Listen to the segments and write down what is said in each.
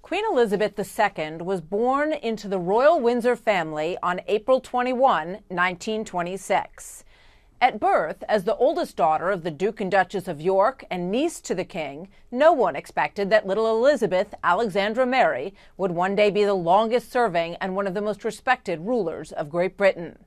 Queen Elizabeth II was born into the royal Windsor family on April 21, 1926. At birth, as the oldest daughter of the Duke and Duchess of York and niece to the King, no one expected that little Elizabeth Alexandra Mary would one day be the longest-serving and one of the most respected rulers of Great Britain.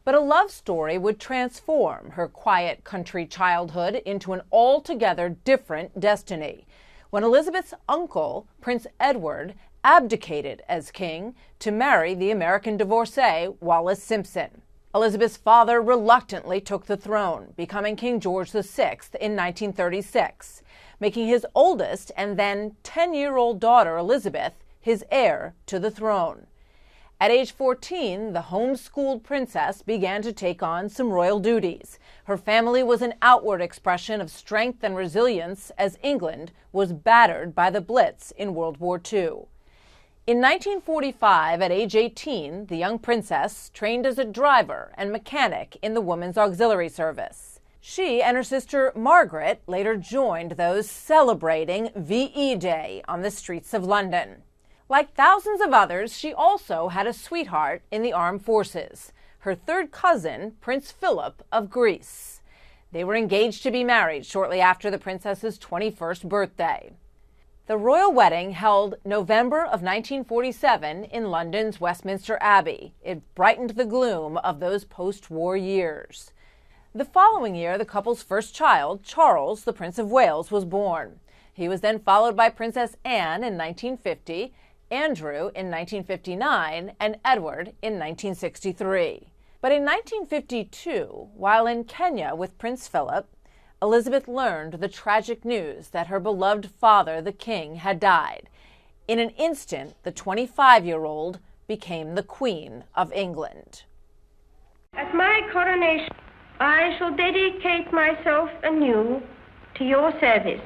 But a love story would transform her quiet country childhood into an altogether different destiny, when Elizabeth's uncle, Prince Edward, abdicated as king to marry the American divorcee Wallis Simpson. Elizabeth's father reluctantly took the throne, becoming King George VI in 1936, making his oldest and then 10-year-old daughter Elizabeth his heir to the throne. At age 14, the homeschooled princess began to take on some royal duties. Her family was an outward expression of strength and resilience as England was battered by the Blitz in World War II. In 1945, at age 18, the young princess trained as a driver and mechanic in the Women's Auxiliary Service. She and her sister Margaret later joined those celebrating VE Day on the streets of London. Like thousands of others, she also had a sweetheart in the armed forces, her third cousin, Prince Philip of Greece. They were engaged to be married shortly after the princess's 21st birthday. The royal wedding held November of 1947 in London's Westminster Abbey. It brightened the gloom of those post-war years. The following year, the couple's first child, Charles, the Prince of Wales, was born. He was then followed by Princess Anne in 1950, Andrew in 1959, and Edward in 1963. But in 1952, while in Kenya with Prince Philip, Elizabeth learned the tragic news that her beloved father, the king, had died. In an instant, the 25-year-old became the Queen of England. At my coronation, I shall dedicate myself anew to your service.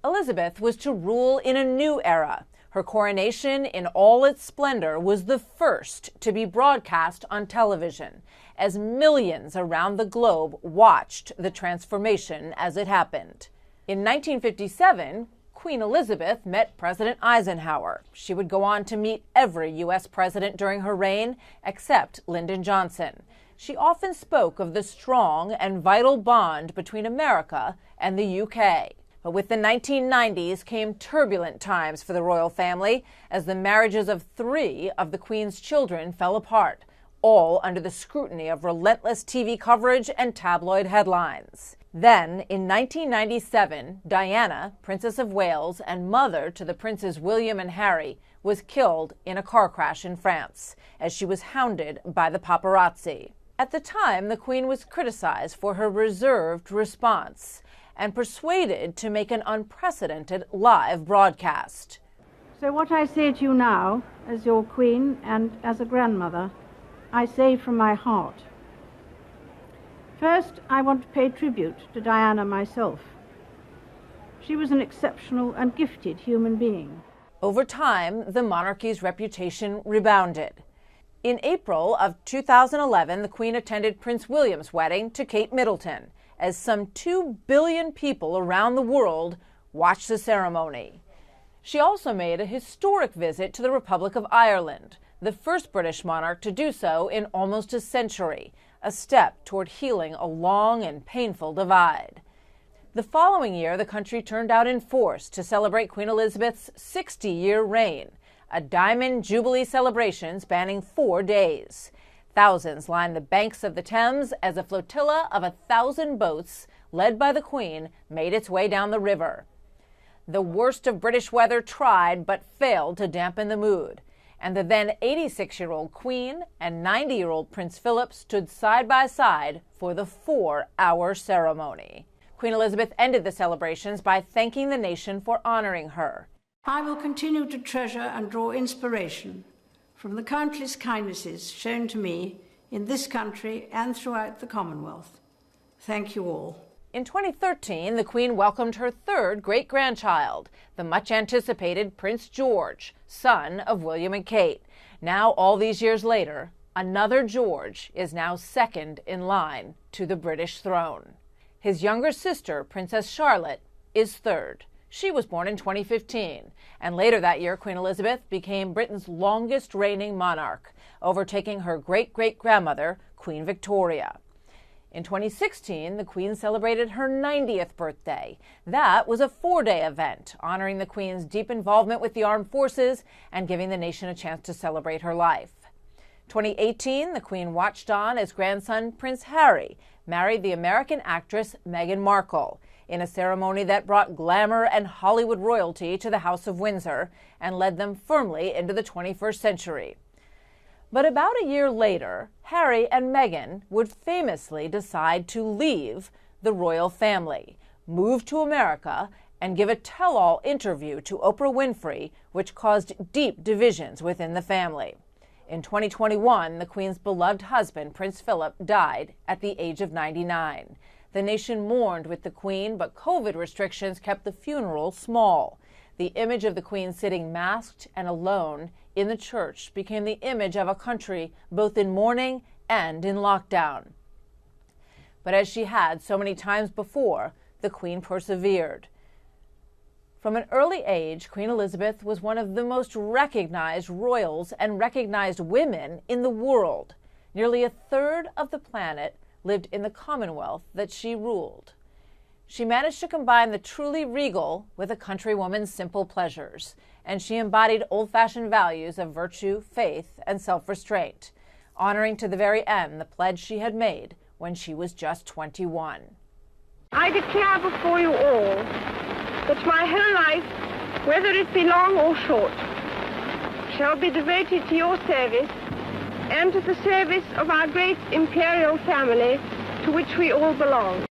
Elizabeth was to rule in a new era. Her coronation in all its splendor was the first to be broadcast on television, as millions around the globe watched the transformation as it happened. In 1957, Queen Elizabeth met President Eisenhower. She would go on to meet every U.S. president during her reign, except Lyndon Johnson. She often spoke of the strong and vital bond between America and the UK. But with the 1990s came turbulent times for the royal family as the marriages of 3 of the Queen's children fell apart, all under the scrutiny of relentless TV coverage and tabloid headlines. Then, in 1997, Diana, Princess of Wales and mother to the Princes William and Harry, was killed in a car crash in France as she was hounded by the paparazzi. At the time, the Queen was criticized for her reserved response and persuaded to make an unprecedented live broadcast. So what I say to you now, as your Queen and as a grandmother, I say from my heart. First, I want to pay tribute to Diana myself. She was an exceptional and gifted human being. Over time, the monarchy's reputation rebounded. In April of 2011, the Queen attended Prince William's wedding to Kate Middleton, as some 2 billion people around the world watched the ceremony. She also made a historic visit to the Republic of Ireland, the first British monarch to do so in almost a century, a step toward healing a long and painful divide. The following year, the country turned out in force to celebrate Queen Elizabeth's 60-year reign, a Diamond Jubilee celebration spanning 4 days. Thousands lined the banks of the Thames as a flotilla of 1,000 boats, led by the Queen, made its way down the river. The worst of British weather tried but failed to dampen the mood, and the then 86-year-old Queen and 90-year-old Prince Philip stood side by side for the 4-hour ceremony. Queen Elizabeth ended the celebrations by thanking the nation for honoring her. I will continue to treasure and draw inspiration from the countless kindnesses shown to me in this country and throughout the Commonwealth. Thank you all. In 2013, the Queen welcomed her third great-grandchild, the much-anticipated Prince George, son of William and Kate. Now, all these years later, another George is now second in line to the British throne. His younger sister, Princess Charlotte, is third. She was born in 2015, and later that year, Queen Elizabeth became Britain's longest reigning monarch, overtaking her great-great-grandmother, Queen Victoria. In 2016, the Queen celebrated her 90th birthday. That was a 4-day event, honoring the Queen's deep involvement with the armed forces and giving the nation a chance to celebrate her life. 2018, the Queen watched on as grandson Prince Harry married the American actress Meghan Markle in a ceremony that brought glamour and Hollywood royalty to the House of Windsor and led them firmly into the 21st century. But about a year later, Harry and Meghan would famously decide to leave the royal family, move to America, and give a tell-all interview to Oprah Winfrey, which caused deep divisions within the family. In 2021, the Queen's beloved husband, Prince Philip, died at the age of 99. The nation mourned with the Queen, but COVID restrictions kept the funeral small. The image of the Queen sitting masked and alone in the church became the image of a country both in mourning and in lockdown. But as she had so many times before, the Queen persevered. From an early age, Queen Elizabeth was one of the most recognized royals and recognized women in the world. Nearly a third of the planet lived in the Commonwealth that she ruled. She managed to combine the truly regal with a countrywoman's simple pleasures, and she embodied old-fashioned values of virtue, faith, and self-restraint, honoring to the very end the pledge she had made when she was just 21. I declare before you all that my whole life, whether it be long or short, shall be devoted to your service and to the service of our great imperial family to which we all belong.